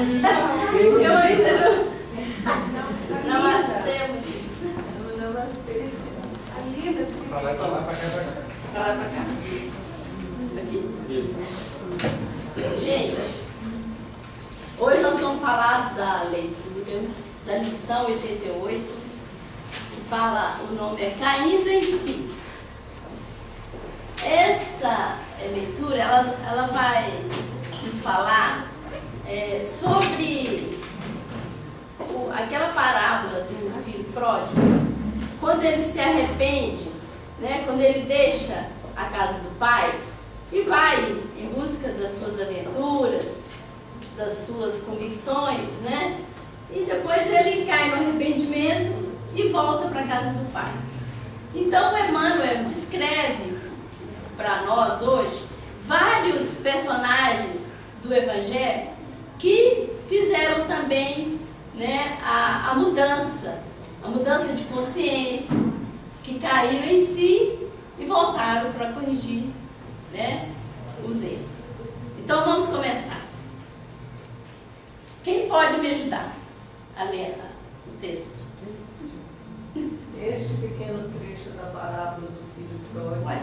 Eu ainda não. Namastê. Namastê. Pra lá, pra cá, pra cá. Pra lá, pra cá. Aqui? Isso. Gente, hoje nós vamos falar da leitura da lição 88. Que fala, o nome é Caindo em Si. Essa leitura, ela vai nos falar sobre aquela parábola do filho pródigo, quando ele se arrepende, né, quando ele deixa a casa do pai e vai em busca das suas aventuras, das suas convicções, né, e depois ele cai no arrependimento e volta para a casa do pai. Então Emmanuel descreve para nós hoje vários personagens do Evangelho que fizeram também, né, a mudança de consciência, que caíram em si e voltaram para corrigir, né, os erros. Então vamos começar. Quem pode me ajudar a ler o texto? Este pequeno trecho da parábola do filho pródigo vai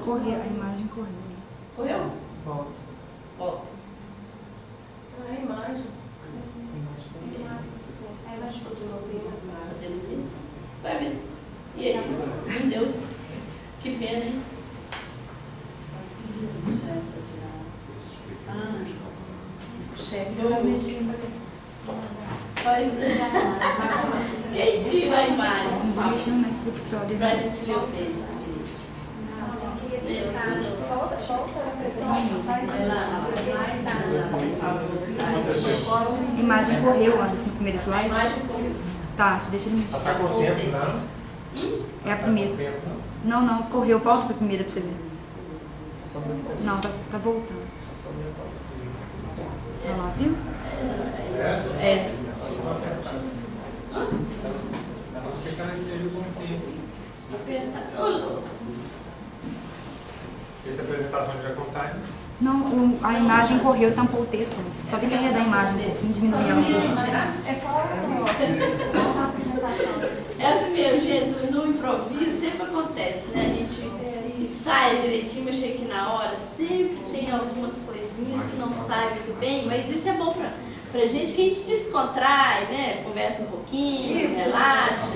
correr, a imagem correu. Correu? Volta. Volta. a imagem. A imagem Só temos isso. Vai mesmo. E aí? Não deu. Que pena, hein? o chefe está mexendo. Pois é. Jeitinho a imagem, por favor. Pra Para gente ler o texto, gente. A imagem correu antes no primeiro A slide. imagem correu. Tá, te deixa ele Ela mexer. tá com o tempo, não? É a primeira. Tá com o tempo, não? Não, correu. Volta para a primeira para você ver. Não, tá voltando. Olha lá, viu? É. A não ser que ela esteja com o tempo. Ô, louco. Essa apresentação já contar, Não, a imagem correu, tampou o texto antes. Só tem que arredar a imagem um pouquinho, diminuir ela um pouco. É só uma apresentação. É assim mesmo, gente, no improviso sempre acontece, né? A gente ensaia direitinho, mas chega aqui na hora, sempre tem algumas coisinhas que não saem muito bem, mas isso é bom pra gente, que a gente descontrai, né? Conversa um pouquinho, relaxa,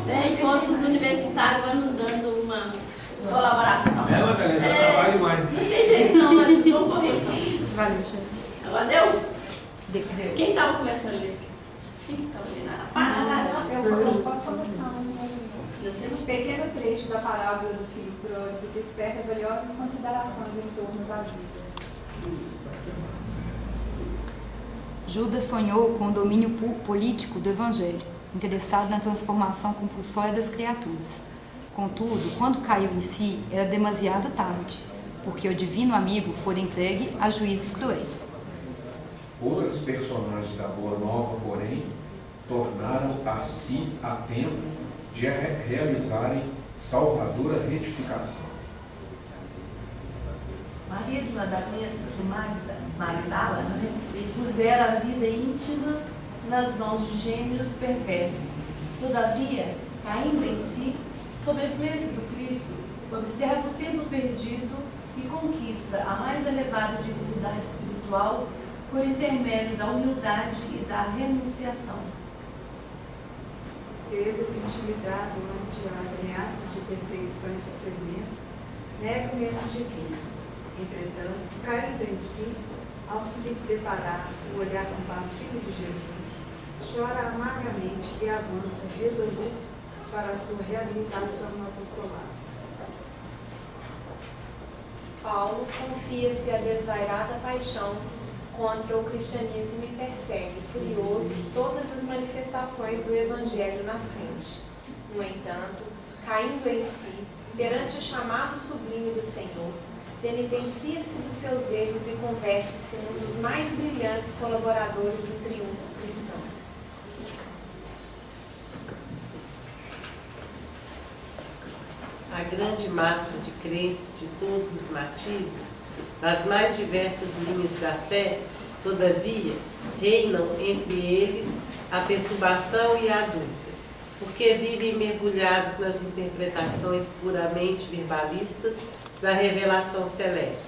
né? Enquanto os universitários vão nos dando uma colaboração. Ela, galera, já trabalha mais. Não tem jeito não, antes vão correr. Valeu, chefe. Agora deu? Deu. Quem estava começando a ler? Quem estava lendo? A parábola. Eu posso começar. Não Esse pequeno trecho da parábola do filho pródigo desperta valiosas considerações em torno da vida. Judas sonhou com o domínio político do Evangelho, interessado na transformação compulsória das criaturas. Contudo, quando caiu em si, era demasiado tarde, porque o divino amigo fora entregue a juízes cruéis. Outros personagens da Boa Nova, porém, tornaram a si a tempo de realizarem salvadora retificação. Maria de Magdala pusera a vida íntima nas mãos de gênios perversos. Todavia, caindo em si, sob a influência do Cristo, observa o tempo perdido e conquista a mais elevada dignidade espiritual por intermédio da humildade e da renunciação. Pedro, intimidado ante as ameaças de perseguição e sofrimento, nega o mesmo divino. Entretanto, caindo em si, ao se lhe deparar o olhar compassivo de Jesus, chora amargamente e avança resoluto para a sua reabilitação no apostolado. Paulo confia-se à desvairada paixão contra o cristianismo e persegue, furioso, todas as manifestações do evangelho nascente. No entanto, caindo em si, perante o chamado sublime do Senhor, penitencia-se dos seus erros e converte-se num dos mais brilhantes colaboradores do triunfo cristão. A grande massa de crentes de todos os matizes, das mais diversas linhas da fé, Todavia, reinam entre eles a perturbação e a dúvida, porque vivem mergulhados nas interpretações puramente verbalistas da revelação celeste,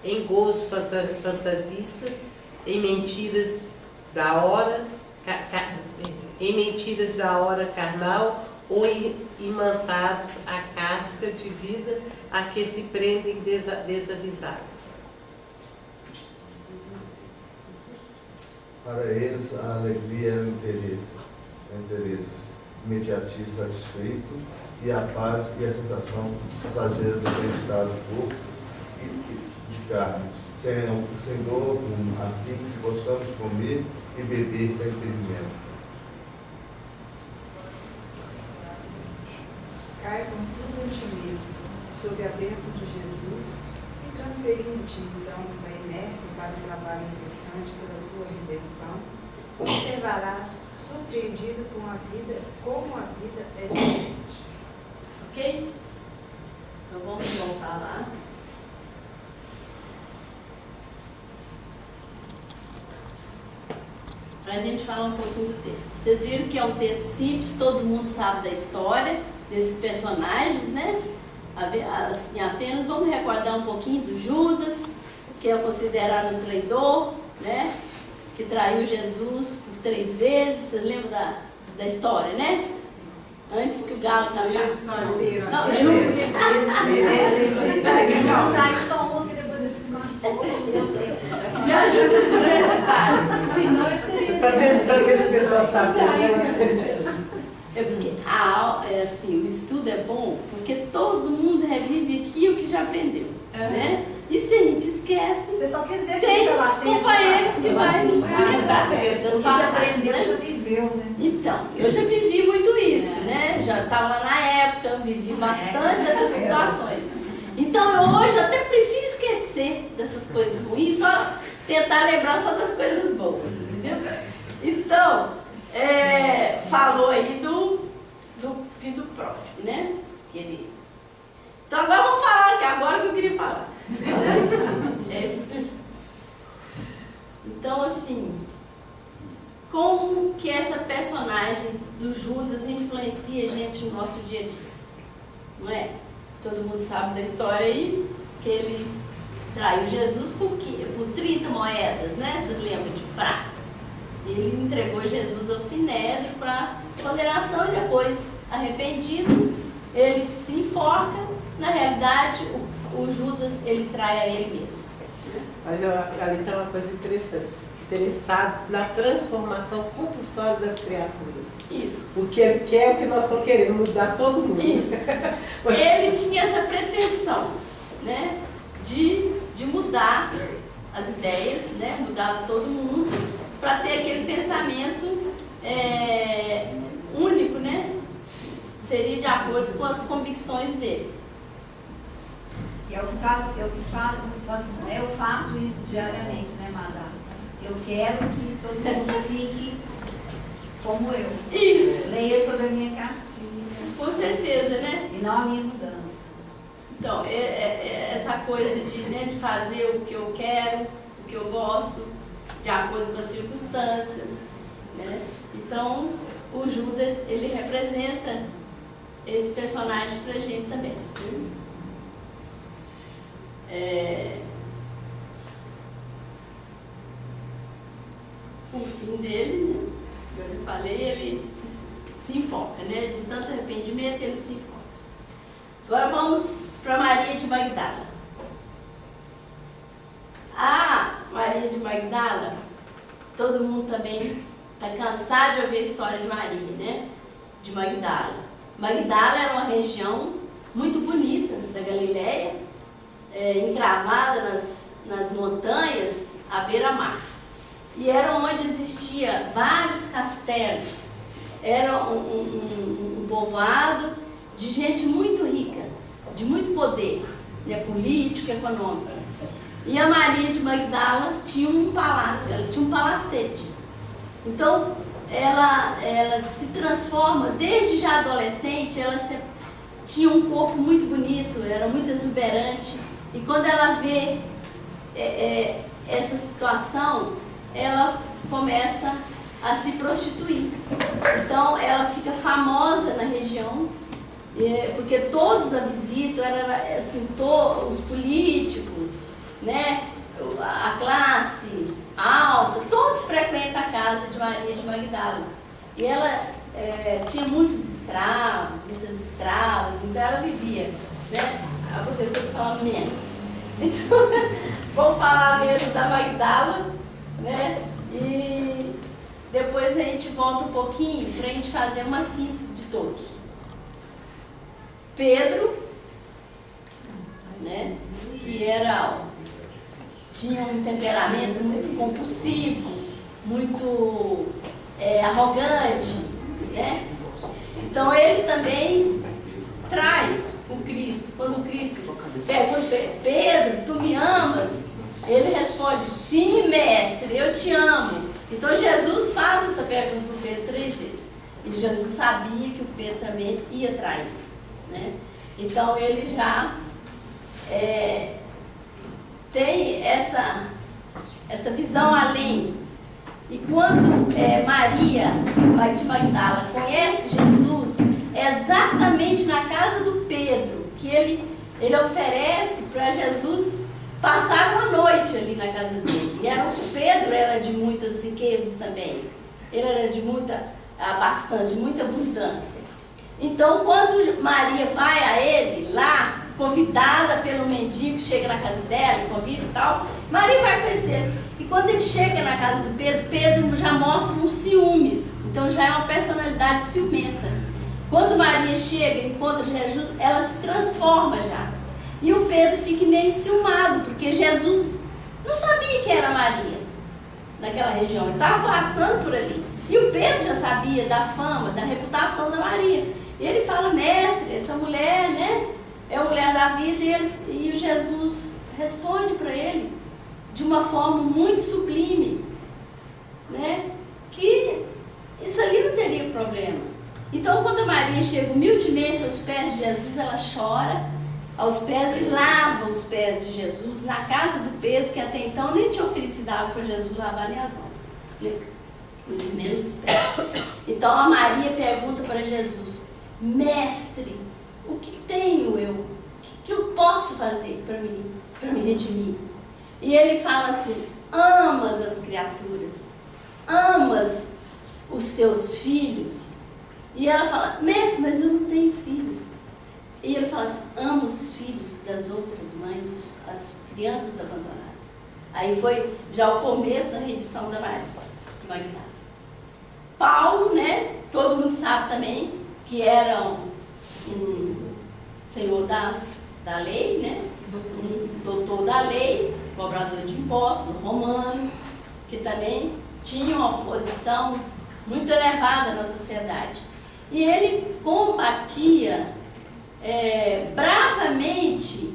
em gozos fantasistas, em mentiras da hora carnal ou imantados à casca de vida a que se prendem desavisados. Para eles, a alegria é o interesse imediatista satisfeito e a paz e a sensação passageira do bem-estar do corpo e de carne, sem dor, a fim que possamos comer e beber sem sofrimento. Cai com tudo em ti mesmo, sob a bênção de Jesus, e transferindo-te então da inércia para o trabalho incessante pela tua redenção, observarás, surpreendido com a vida, como a vida é diferente. Ok? Então vamos voltar lá. Para a gente falar um pouquinho do texto. Vocês viram que é um texto simples, todo mundo sabe da história desses personagens, né? Assim, apenas vamos recordar um pouquinho do Judas, que é considerado um traidor, né? Que traiu Jesus por 3 vezes. Vocês lembram da história, né? Antes que o galo cantasse. Não, Judas. Me ajuda os universitários. Está testando que esse pessoal sabe. É porque assim, o estudo é bom porque todo mundo revive aqui o que já aprendeu, né? E se a gente esquece, Você só quis ver se tem tá lá os dentro, companheiros que vai nos lembrar das já passagens, aprendeu, né? já viveu, né? Então, eu já vivi muito isso, né? Já estava na época, vivi bastante essas situações. Então, eu hoje até prefiro esquecer dessas coisas ruins, só tentar lembrar só das coisas boas, entendeu? Então, falou aí do filho pródigo, né? Então, agora vamos falar, que é agora que eu queria falar. Então, assim, como que essa personagem do Judas influencia a gente no nosso dia a dia? Não é? Todo mundo sabe da história aí, que ele traiu Jesus por 30 moedas, né? Vocês lembram, de prata. Ele entregou Jesus ao Sinédrio para condenação e depois, arrependido, ele se enforca. Na realidade, o Judas, ele trai a ele mesmo. Mas ali está uma coisa interessante. Interessado na transformação compulsória das criaturas. Isso. Porque ele quer o que nós estamos querendo, mudar todo mundo. Isso. Ele tinha essa pretensão, né, de mudar as ideias, né, mudar todo mundo, para ter aquele pensamento único, né? Seria de acordo com as convicções dele. E é o que eu faço isso diariamente, né, Madá? Eu quero que todo mundo fique como eu. Isso. Leia sobre a minha cartilha. Com certeza, né? E não a minha mudança. Então, essa coisa de fazer o que eu quero, o que eu gosto, de acordo com as circunstâncias, né? Então, o Judas, ele representa esse personagem pra gente também. O fim dele, né, como eu falei, ele se enfoca, né? De tanto arrependimento, ele se enfoca. Agora vamos para Maria de Magdala. A Maria de Magdala, todo mundo também está cansado de ouvir a história de Maria, né? De Magdala. Magdala era uma região muito bonita da Galileia, encravada nas montanhas à beira-mar. E era onde existia vários castelos. Era um povoado de gente muito rica, de muito poder, né, político, econômico. E a Maria de Magdala tinha um palácio, ela tinha um palacete. Então, ela se transforma, desde já adolescente, tinha um corpo muito bonito, era muito exuberante. E quando ela vê essa situação, ela começa a se prostituir. Então ela fica famosa na região, porque todos a visitam, assim, os políticos, né, a classe alta, todos frequentam a casa de Maria de Magdala. E ela tinha muitas escravas, então ela vivia, né? A professora está falando menos. Então, vamos falar mesmo da Magdala, né? E depois a gente volta um pouquinho para a gente fazer uma síntese de todos. Pedro, né? Que tinha um temperamento muito compulsivo, muito arrogante, né? Então ele também traz o Cristo. Quando o Cristo pergunta, Pedro, tu me amas? Ele responde, sim, mestre, eu te amo. Então Jesus faz essa pergunta para o Pedro 3 vezes. E Jesus sabia que o Pedro também ia trair, né? Então ele já tem essa visão além. E quando Maria de Magdala conhece Jesus, é exatamente na casa do Pedro que ele oferece para Jesus passar uma noite ali na casa dele. E o Pedro era de muitas riquezas também. Ele era de muita abundância. Então, quando Maria vai a ele lá, convidada pelo mendigo que chega na casa dela, convida e tal, Maria vai conhecer ele. E quando ele chega na casa do Pedro, Pedro já mostra uns ciúmes. Então já é uma personalidade ciumenta. Quando Maria chega e encontra Jesus, ela se transforma já. E o Pedro fica meio enciumado, porque Jesus não sabia que era Maria naquela região. Ele estava passando por ali. E o Pedro já sabia da fama, da reputação da Maria. E ele fala, mestre, essa mulher, né, é a mulher da vida. E o Jesus responde para ele de uma forma muito sublime, né, que isso ali não teria problema. Então, quando a Maria chega humildemente aos pés de Jesus, ela chora aos pés e lava os pés de Jesus na casa do Pedro, que até então nem tinha oferecido água para Jesus lavar nem as mãos, muito menos os pés. Então a Maria pergunta para Jesus, mestre, o que tenho eu? O que eu posso fazer para me redimir? E ele fala assim, amas as criaturas, amas os teus filhos. E ela fala, mestre, mas eu não tenho filhos. E ele fala assim, ama os filhos das outras mães, as crianças abandonadas. Aí foi já o começo da redição da Magdala. Paulo, né, todo mundo sabe também que era um senhor da lei, né, um doutor da lei, cobrador de impostos, romano, que também tinha uma posição muito elevada na sociedade. E ele combatia bravamente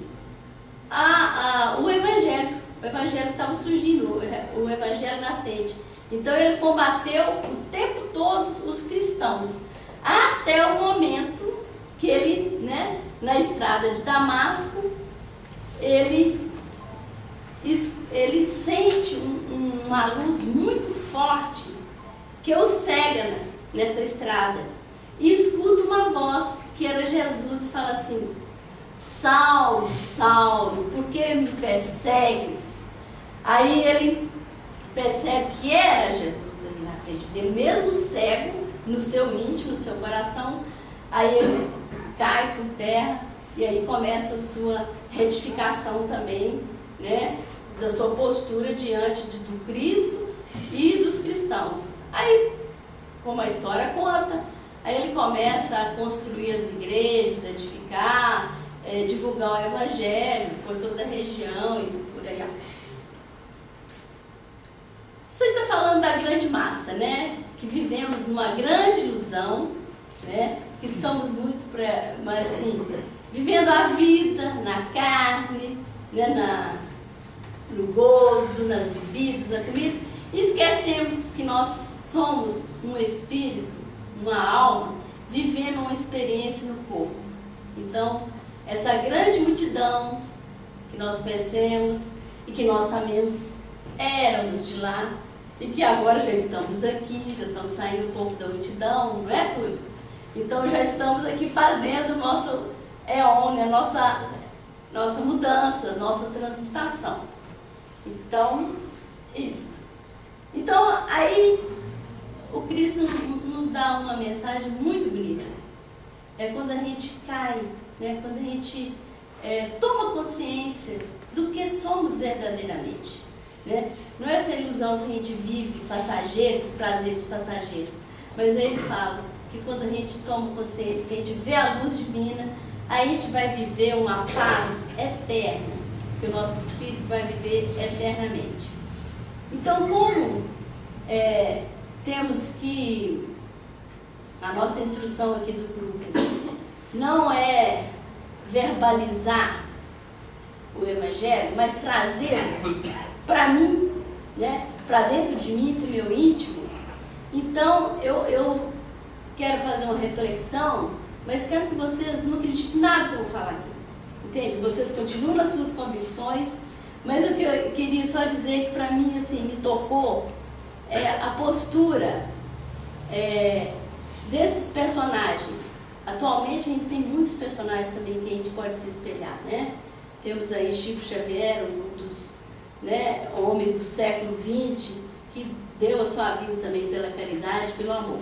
o evangelho. O evangelho estava surgindo, o evangelho nascente. Então ele combateu o tempo todo os cristãos, até o momento que ele, né, na estrada de Damasco, ele sente uma luz muito forte que o cega nessa estrada. E escuta uma voz que era Jesus e fala assim, Saulo, Saulo, por que me persegues? Aí ele percebe que era Jesus ali na frente dele, mesmo cego, no seu íntimo, no seu coração. Aí ele cai por terra e aí começa a sua retificação também, né, da sua postura diante do Cristo e dos cristãos. Aí, como a história conta, aí ele começa a construir as igrejas, edificar, divulgar o evangelho por toda a região e por aí afora. Isso aí está falando da grande massa, né? Que vivemos numa grande ilusão, né? Que estamos muito, mas assim, vivendo a vida na carne, né? No gozo, nas bebidas, na comida, e esquecemos que nós somos um espírito, uma alma, vivendo uma experiência no corpo. Então, essa grande multidão que nós conhecemos e que nós éramos de lá e que agora já estamos aqui, já estamos saindo um pouco da multidão, não é, Túlio? Então já estamos aqui fazendo o nosso EON, né? Nossa mudança, nossa transmutação. Então, isso. Então, aí o Cristo nos dá uma mensagem muito bonita. É quando a gente cai, né? Quando a gente toma consciência do que somos verdadeiramente. Né? Não é essa ilusão que a gente vive, passageiros, prazeres passageiros. Mas ele fala que quando a gente toma consciência, que a gente vê a luz divina, aí a gente vai viver uma paz eterna, que o nosso espírito vai viver eternamente. Então, como temos que, a nossa instrução aqui do grupo não é verbalizar o Evangelho, mas trazê-los para mim, né, para dentro de mim, para o meu íntimo. Então, eu quero fazer uma reflexão, mas quero que vocês não acreditem em nada que eu vou falar aqui. Entende? Vocês continuam nas suas convicções, mas o que eu queria só dizer que para mim, assim, me tocou a postura desses personagens. Atualmente a gente tem muitos personagens também que a gente pode se espelhar, né? Temos aí Chico Xavier, um dos homens do século XX, que deu a sua vida também pela caridade, pelo amor.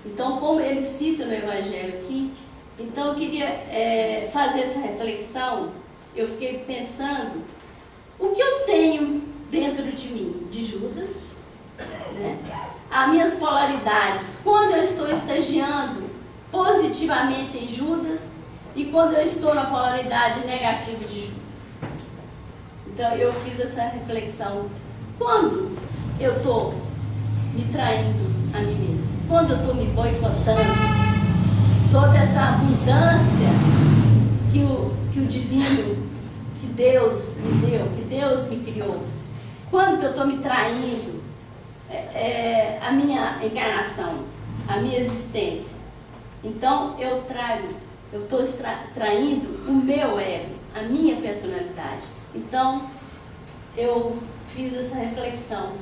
Então, como ele cita no Evangelho aqui, então eu queria fazer essa reflexão. Eu fiquei pensando, o que eu tenho dentro de mim? De Judas, né? As minhas polaridades, quando eu estou estagiando positivamente em Judas e quando eu estou na polaridade negativa de Judas. Então eu fiz essa reflexão. Quando eu estou me traindo a mim mesmo, quando eu estou me boicotando, toda essa abundância que o divino, que Deus me deu, que Deus me criou, quando que eu estou me traindo a minha encarnação, a minha existência. Então eu estou traindo o meu ego, a minha personalidade. Então eu fiz essa reflexão.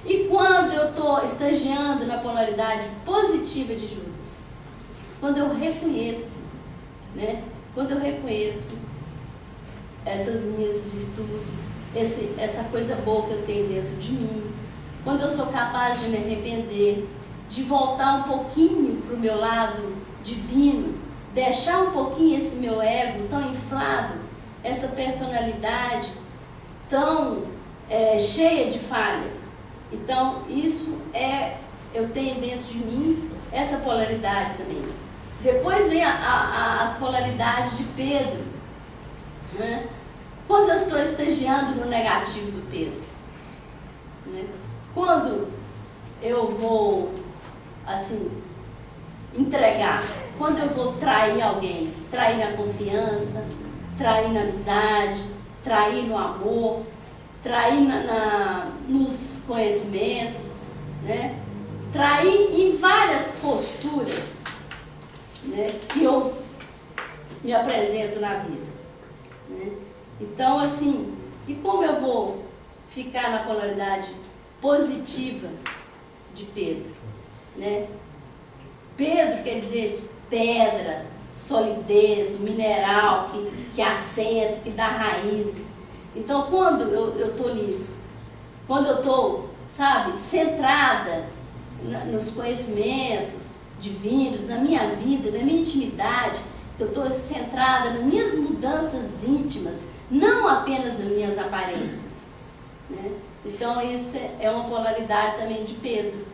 E quando eu estou estagiando na polaridade positiva de Judas, quando eu reconheço, né? Quando eu reconheço essas minhas virtudes, essa coisa boa que eu tenho dentro de mim, quando eu sou capaz de me arrepender, de voltar um pouquinho para o meu lado divino, deixar um pouquinho esse meu ego tão inflado, essa personalidade tão cheia de falhas. Então, isso eu tenho dentro de mim essa polaridade também. Depois vem as polaridades de Pedro, né? Quando eu estou estagiando no negativo do Pedro, né? Quando eu vou, assim, entregar, quando eu vou trair alguém, trair na confiança, trair na amizade, trair no amor, trair nos conhecimentos, né? Trair em várias posturas, né, que eu me apresento na vida, né? Então, assim, e como eu vou ficar na polaridade positiva de Pedro, né? Pedro quer dizer pedra, solidez, mineral que assenta, que dá raízes. Então, quando eu estou nisso, quando eu estou, sabe, centrada nos conhecimentos divinos, na minha vida, na minha intimidade, que eu estou centrada nas minhas mudanças íntimas, não apenas nas minhas aparências, né? Então, isso é uma polaridade também de Pedro,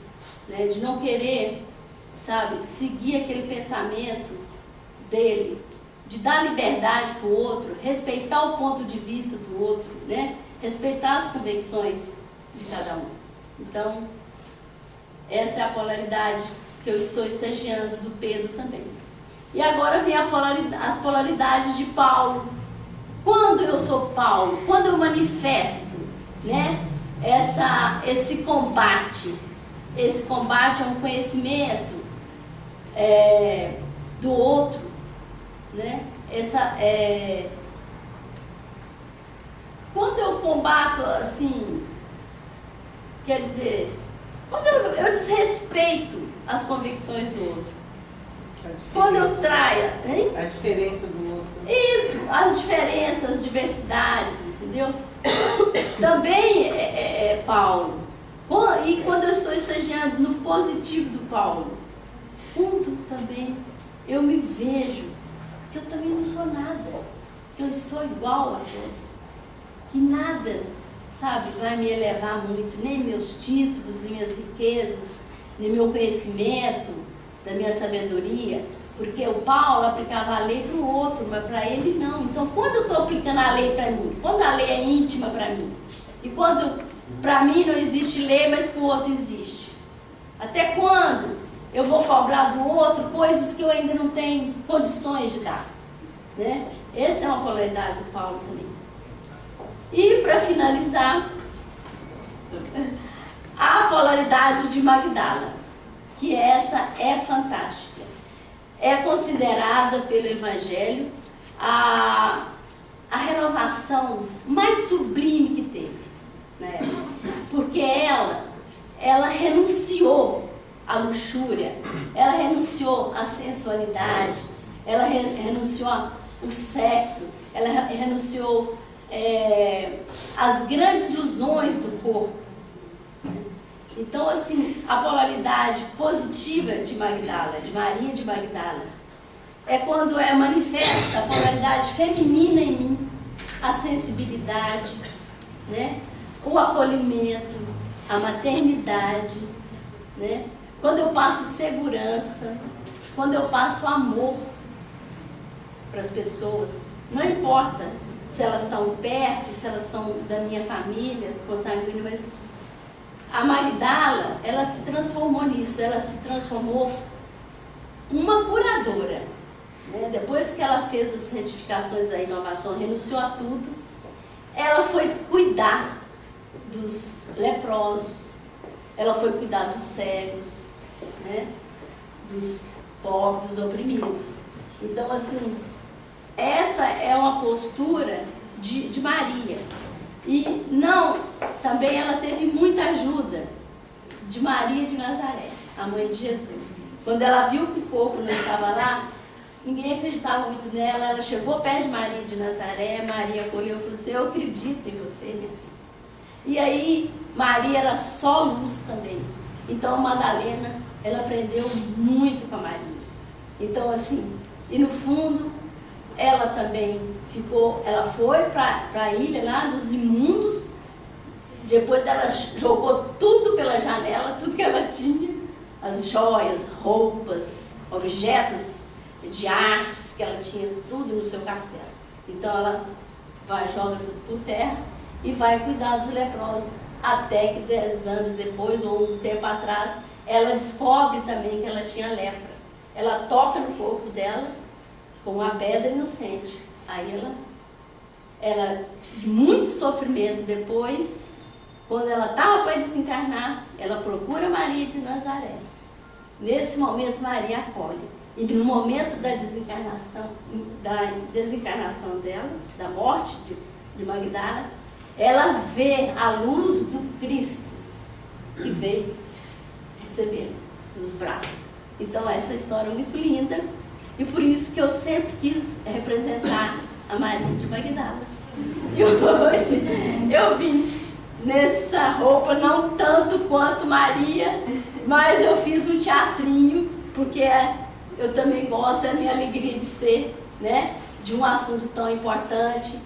né? De não querer, sabe, seguir aquele pensamento dele, de dar liberdade para o outro, respeitar o ponto de vista do outro, né? Respeitar as convicções de cada um. Então, essa é a polaridade que eu estou estagiando do Pedro também. E agora vem as polaridades de Paulo. Quando eu sou Paulo, quando eu manifesto, né, esse combate é um conhecimento do outro, né? Quando eu combato, assim, Quer dizer, quando eu desrespeito as convicções do outro, quando eu traio, hein? A diferença do outro. Isso, as diferenças, as diversidades, entendeu? Também, Paulo, e quando eu estou estagiando no positivo do Paulo, quando também eu me vejo que eu também não sou nada, que eu sou igual a todos, que nada, sabe, vai me elevar muito, nem meus títulos, nem minhas riquezas, nem meu conhecimento, da minha sabedoria, porque o Paulo aplicava a lei para o outro, mas para ele não. Então, quando eu estou aplicando a lei para mim, quando a lei é íntima para mim, e quando para mim não existe lei, mas para o outro existe, até quando eu vou cobrar do outro coisas que eu ainda não tenho condições de dar, né? Essa é uma polaridade do Paulo também. E para finalizar, a polaridade de Magdala, que essa é fantástica. É considerada pelo Evangelho a renovação mais sublime que teve, né? Porque ela renunciou à luxúria, ela renunciou à sensualidade, ela renunciou ao sexo, ela renunciou às grandes ilusões do corpo. Então, assim, a polaridade positiva de Magdala, de Maria de Magdala, é quando manifesta a polaridade feminina em mim, a sensibilidade, né? O acolhimento, a maternidade, né? Quando eu passo segurança, quando eu passo amor para as pessoas, não importa se elas estão perto, se elas são da minha família, consanguínea, mas a Magdala, ela se transformou nisso, ela se transformou uma curadora, né? Depois que ela fez as retificações da inovação, renunciou a tudo, ela foi cuidar dos leprosos, ela foi cuidar dos cegos, né? Dos pobres, dos oprimidos. Então, assim, essa é uma postura de Maria. E também ela teve muita ajuda de Maria de Nazaré, a mãe de Jesus. Quando ela viu que o corpo não estava lá, ninguém acreditava muito nela, ela chegou perto de Maria de Nazaré, Maria acolheu e falou assim: eu acredito em você, minha filha. E aí, Maria era só luz também. Então, Madalena, ela aprendeu muito com a Maria. Então, assim, e no fundo, ela também ela foi para a ilha lá dos imundos, depois ela jogou tudo pela janela, tudo que ela tinha, as joias, roupas, objetos de artes que ela tinha, tudo no seu castelo. Então ela joga tudo por terra e vai cuidar dos leprosos, até que 10 anos depois, ou um tempo atrás, ela descobre também que ela tinha lepra. Ela toca no corpo dela com uma pedra inocente. Aí ela, de muitos sofrimentos depois, quando ela estava para desencarnar, ela procura Maria de Nazaré. Nesse momento, Maria acolhe. E no momento da desencarnação dela, da morte de Magdala, ela vê a luz do Cristo que veio receber nos braços. Então, essa história é muito linda. E por isso que eu sempre quis representar a Maria de Magdala. E hoje eu vim nessa roupa, não tanto quanto Maria, mas eu fiz um teatrinho, porque eu também gosto, é a minha alegria de ser, né, de um assunto tão importante,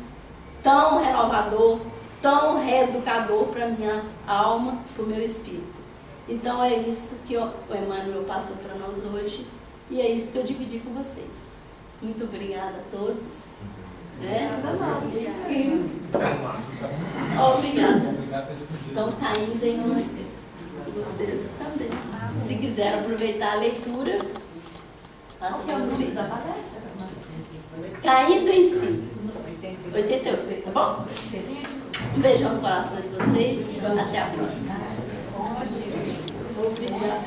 tão renovador, tão reeducador para a minha alma, para o meu espírito. Então é isso que o Emmanuel passou para nós hoje. E é isso que eu dividi com vocês. Muito obrigada a todos. Obrigada. Então tá indo em vocês também. Se quiser aproveitar a leitura, faça proveito. Caindo em si. 88, tá bom? Um beijão no coração de vocês. Até a próxima. Obrigada.